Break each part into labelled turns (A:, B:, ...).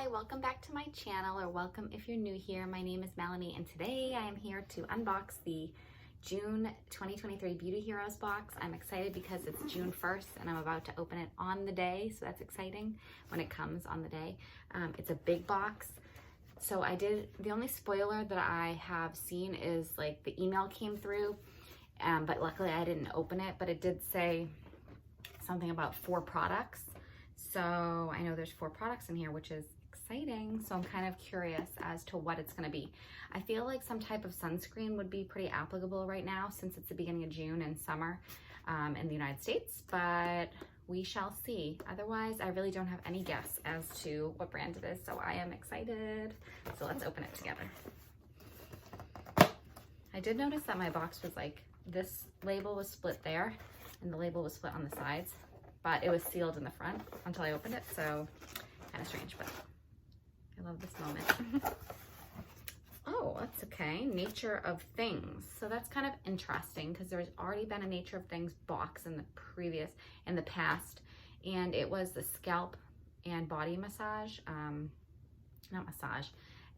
A: Hi, welcome back to my channel, or welcome if you're new here. My name is Melanie, and today I am here to unbox the June 2023 Beauty Heroes box. I'm excited because it's June 1st and I'm about to open it on the day, so that's exciting when it comes on the day. It's a big box. So the only spoiler that I have seen is like the email came through, but luckily I didn't open it, but it did say something about 4 products. So I know there's 4 products in here, which is exciting. So I'm kind of curious as to what it's going to be. I feel like some type of sunscreen would be pretty applicable right now since it's the beginning of June and summer in the United States, but we shall see. Otherwise, I really don't have any guess as to what brand it is. So I am excited. So let's open it together. I did notice that my box was like, this label was split there and the label was split on the sides, but it was sealed in the front until I opened it, so kind of strange, but I love this moment. Oh, that's okay. Nature of Things. So that's kind of interesting because there's already been a Nature of Things box in the past, and it was the scalp and body massage, not massage,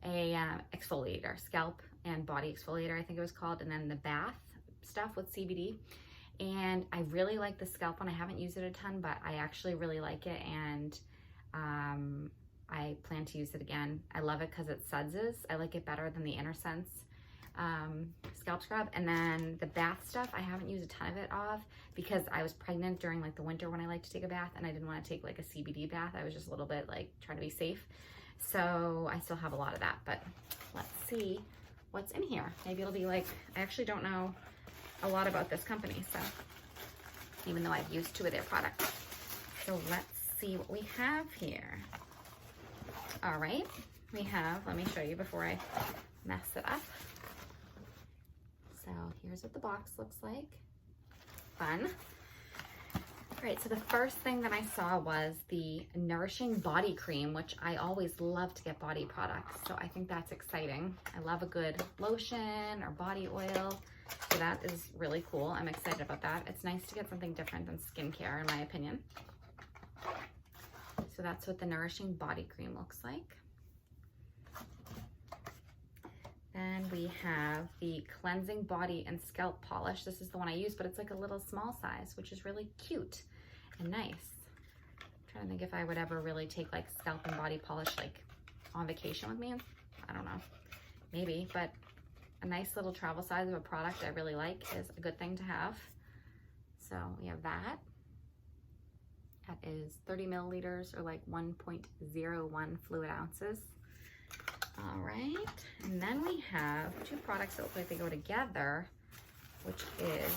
A: exfoliator, scalp and body exfoliator, I think it was called, and then the bath stuff with CBD. And I really like the scalp one. I haven't used it a ton, but I actually really like it, and I plan to use it again. I love it because it suds. I like it better than the Inner Sense scalp scrub. And then the bath stuff, I haven't used a ton of it because I was pregnant during like the winter when I like to take a bath, and I didn't want to take like a CBD bath. I was just a little bit like trying to be safe. So I still have a lot of that, but let's see what's in here. Maybe it'll be like, I actually don't know a lot about this company, so even though I've used 2 of their products. So let's see what we have here. All right, we have, let me show you before I mess it up. So here's what the box looks like. Fun. All right, so the first thing that I saw was the Nourishing body cream, which I always love to get body products, so I think that's exciting. I love a good lotion or body oil. So that is really cool. I'm excited about that. It's nice to get something different than skincare, in my opinion. So that's what the Nourishing body cream looks like. Then we have the Cleansing Body and Scalp Polish. This is the one I use, but it's like a little small size, which is really cute and nice. I'm trying to think if I would ever really take like scalp and body polish like on vacation with me. I don't know, maybe, but a nice little travel size of a product I really like is a good thing to have. So we have that. That is 30 milliliters or like 1.01 fluid ounces. All right, and then we have 2 products that look like they go together, which is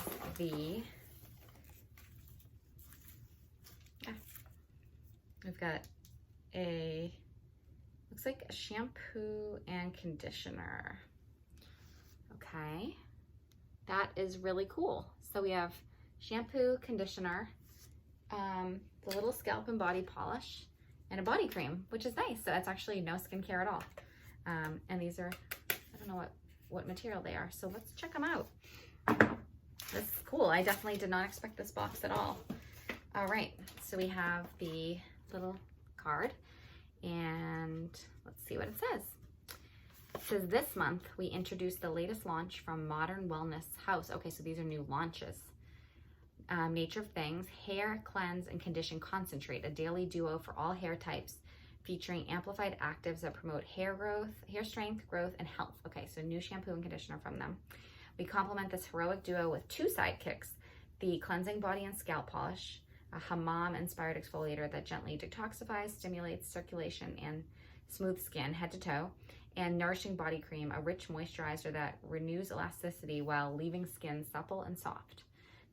A: we've got looks like a shampoo and conditioner. Okay, that is really cool. So we have shampoo, conditioner, the little scalp and body polish, and a body cream, which is nice. So that's actually no skincare at all. And these are, I don't know what material they are. So let's check them out. This is cool. I definitely did not expect this box at all. All right, so we have the little card, and let's see what it says. It says, this month we introduced the latest launch from Modern Wellness House. Okay, so these are new launches. Nature of Things Hair Cleanse and Condition Concentrate, a daily duo for all hair types, featuring amplified actives that promote hair growth, hair strength, growth, and health. Okay, so new shampoo and conditioner from them. We complement this heroic duo with 2 sidekicks, the Cleansing Body and Scalp Polish, a hammam-inspired exfoliator that gently detoxifies, stimulates circulation, and smooth skin head to toe, and Nourishing Body Cream, a rich moisturizer that renews elasticity while leaving skin supple and soft.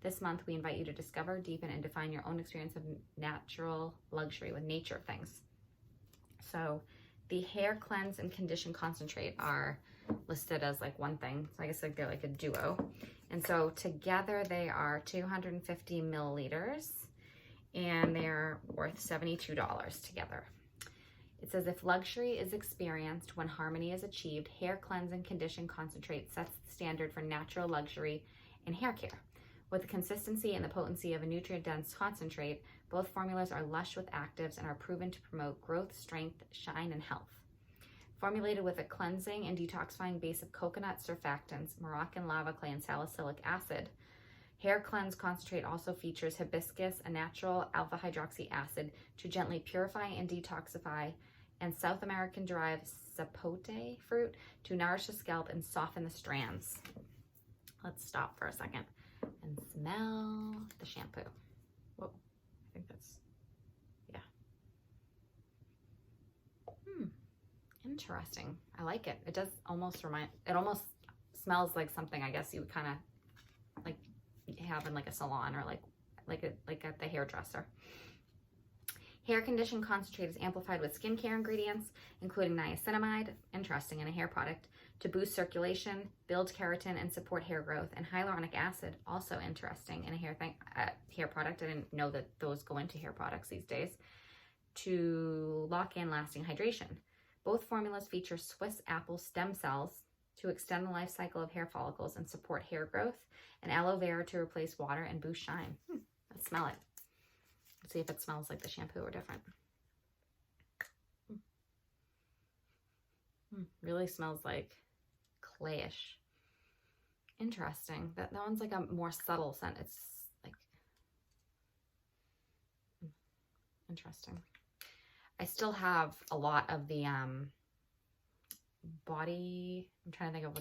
A: This month, we invite you to discover, deepen, and define your own experience of natural luxury with Nature of Things. So the Hair Cleanse and Condition Concentrate are listed as like one thing. So I guess like they're like a duo. And so together they are 250 milliliters and they're worth $72 together. It says, if luxury is experienced when harmony is achieved, Hair Cleanse and Condition Concentrate sets the standard for natural luxury in hair care. With the consistency and the potency of a nutrient-dense concentrate, Both formulas are lush with actives and are proven to promote growth, strength, shine, and health. Formulated with a cleansing and detoxifying base of coconut surfactants, Moroccan lava clay, and salicylic acid, Hair Cleanse Concentrate also features hibiscus, a natural alpha hydroxy acid, to gently purify and detoxify, and South American derived sapote fruit to nourish the scalp and soften the strands. Let's stop for a second and smell the shampoo. Whoa, I think that's, yeah. Interesting. I like it. It does almost it almost smells like something I guess you would kind of like have in like a salon or like at the hairdresser. Hair Condition Concentrate is amplified with skincare ingredients, including niacinamide, interesting in a hair product, to boost circulation, build keratin, and support hair growth, and hyaluronic acid, also interesting in a hair product. I didn't know that those go into hair products these days, to lock in lasting hydration. Both formulas feature Swiss apple stem cells to extend the life cycle of hair follicles and support hair growth, and aloe vera to replace water and boost shine. Let's smell it. Let's see if it smells like the shampoo or different. Really smells like clayish. Interesting. That one's like a more subtle scent. It's like interesting. I still have a lot of the body. I'm trying to think of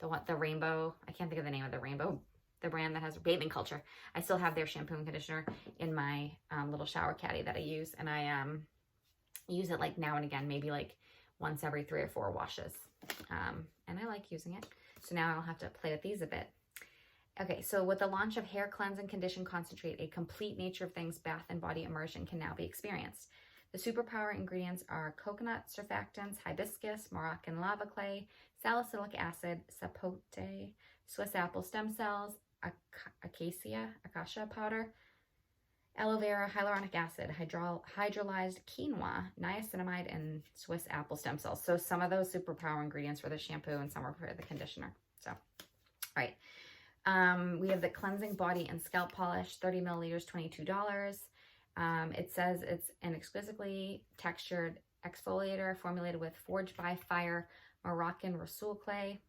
A: what the rainbow. I can't think of the name of the rainbow. The brand that has Bathing Culture. I still have their shampoo and conditioner in my little shower caddy that I use, and I use it like now and again, maybe like once every 3 or 4 washes, and I like using it. So now I'll have to play with these a bit. Okay, so with the launch of Hair Cleanse and Condition Concentrate, a complete Nature of Things bath and body immersion can now be experienced. The superpower ingredients are coconut surfactants, hibiscus, Moroccan lava clay, salicylic acid, sapote, Swiss apple stem cells, acacia powder, aloe vera, hyaluronic acid, hydrolyzed quinoa, niacinamide, and Swiss apple stem cells. So some of those superpower ingredients for the shampoo and some are for the conditioner. So, all right. We have the cleansing body and scalp polish, 30 milliliters, $22. It says it's an exquisitely textured exfoliator formulated with Forged by Fire Moroccan Rasoul clay,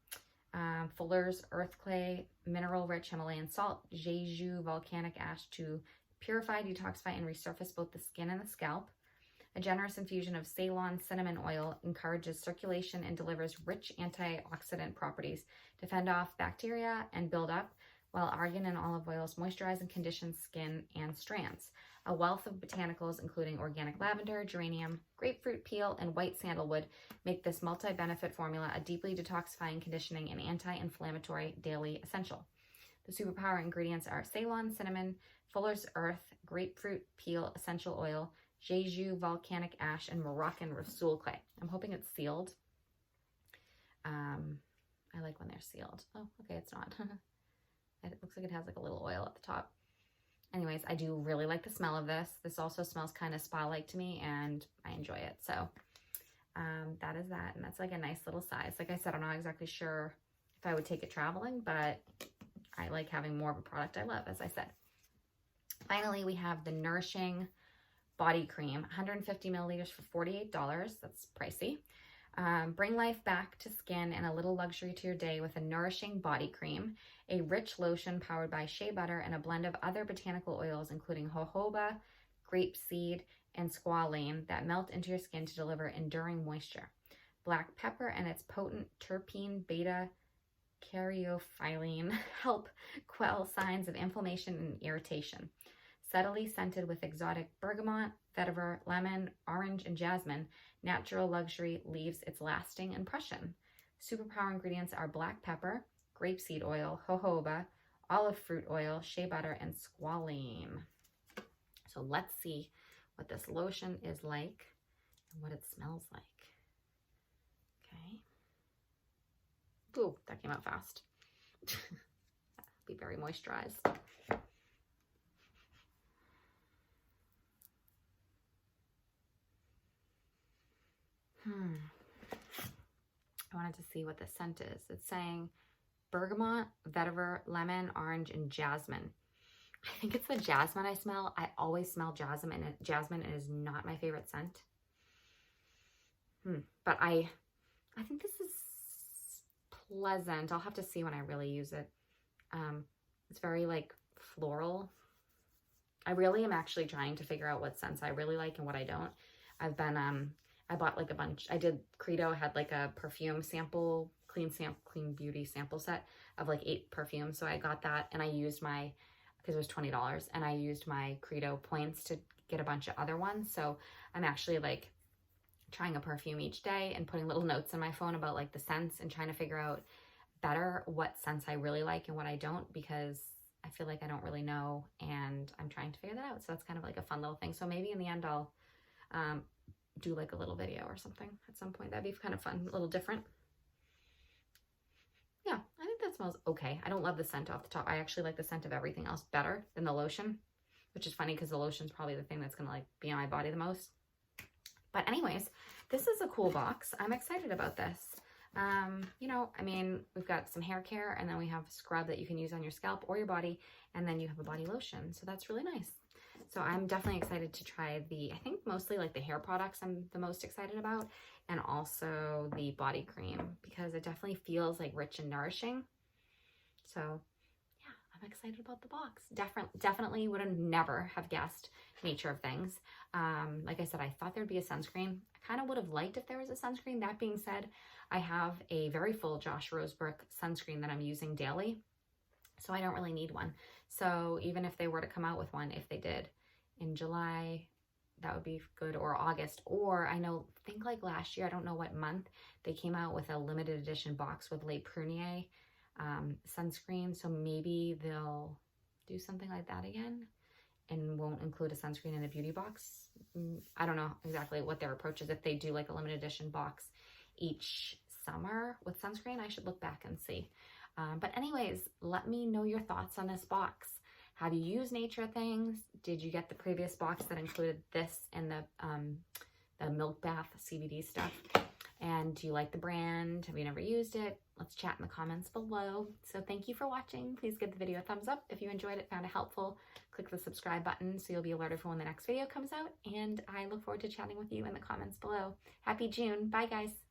A: Fuller's earth clay, mineral-rich Himalayan salt, Jeju volcanic ash to purify, detoxify, and resurface both the skin and the scalp. A generous infusion of Ceylon cinnamon oil encourages circulation and delivers rich antioxidant properties to fend off bacteria and build up, while argan and olive oils moisturize and condition skin and strands. A wealth of botanicals, including organic lavender, geranium, grapefruit peel, and white sandalwood, make this multi-benefit formula a deeply detoxifying, conditioning, and anti-inflammatory daily essential. The superpower ingredients are Ceylon cinnamon, Fuller's earth, grapefruit peel essential oil, Jeju volcanic ash, and Moroccan Rasoul clay. I'm hoping it's sealed. I like when they're sealed. Oh, okay, it's not. It looks like it has like a little oil at the top. Anyways, I do really like the smell of this. This also smells kind of spa-like to me, and I enjoy it. So that is that, and that's like a nice little size. Like I said, I'm not exactly sure if I would take it traveling, but I like having more of a product I love, as I said. Finally, we have the Nourishing Body Cream, 150 milliliters for $48. That's pricey. Bring life back to skin and a little luxury to your day with a Nourishing Body Cream, a rich lotion powered by shea butter and a blend of other botanical oils, including jojoba, grapeseed, and squalane that melt into your skin to deliver enduring moisture. Black pepper and its potent terpene beta caryophyllene help quell signs of inflammation and irritation. Subtly scented with exotic bergamot, vetiver, lemon, orange, and jasmine, natural luxury leaves its lasting impression. Superpower ingredients are black pepper, grapeseed oil, jojoba, olive fruit oil, shea butter, and squalane. So let's see what this lotion is like and what it smells like. Okay. Ooh, that came out fast. Be very moisturized. I wanted to see what the scent is. It's saying bergamot, vetiver, lemon, orange, and jasmine. I think it's the jasmine I smell. I always smell jasmine, and jasmine is not my favorite scent. But I think this is pleasant. I'll have to see when I really use it. It's very like floral. I really am actually trying to figure out what scents I really like and what I don't. I've been, I bought like a bunch. I did Credo, had like a perfume sample, clean beauty sample set of like 8 perfumes. So I got that and I used my, because it was $20, and I used my Credo points to get a bunch of other ones. So I'm actually like trying a perfume each day and putting little notes in my phone about like the scents and trying to figure out better what scents I really like and what I don't, because I feel like I don't really know, and I'm trying to figure that out. So that's kind of like a fun little thing. So maybe in the end I'll do like a little video or something at some point. That'd be kind of fun, a little different. Yeah, I think that smells okay. I don't love the scent off the top. I actually like the scent of everything else better than the lotion, which is funny because the lotion's probably the thing that's gonna like be on my body the most. But anyways, this is a cool box. I'm excited about this. You know, I mean, we've got some hair care, and then we have a scrub that you can use on your scalp or your body, and then you have a body lotion. So that's really nice. So I'm definitely excited to try I think mostly like the hair products I'm the most excited about, and also the body cream, because it definitely feels like rich and nourishing. So yeah, I'm excited about the box. Definitely would have never have guessed Nature of Things. Like I said, I thought there'd be a sunscreen. I kind of would have liked if there was a sunscreen. That being said, I have a very full Josh Rosebrook sunscreen that I'm using daily, so I don't really need one. So even if they were to come out with one, if they did in July, that would be good, or August, or think like last year, I don't know what month, they came out with a limited edition box with Le Prunier sunscreen. So maybe they'll do something like that again and won't include a sunscreen in a beauty box. I don't know exactly what their approach is. If they do like a limited edition box each summer with sunscreen, I should look back and see. But anyways, let me know your thoughts on this box. Have you used Nature Things? Did you get the previous box that included this and the milk bath CBD stuff? And do you like the brand? Have you never used it? Let's chat in the comments below. So thank you for watching. Please give the video a thumbs up if you enjoyed it, found it helpful. Click the subscribe button so you'll be alerted for when the next video comes out. And I look forward to chatting with you in the comments below. Happy June. Bye, guys.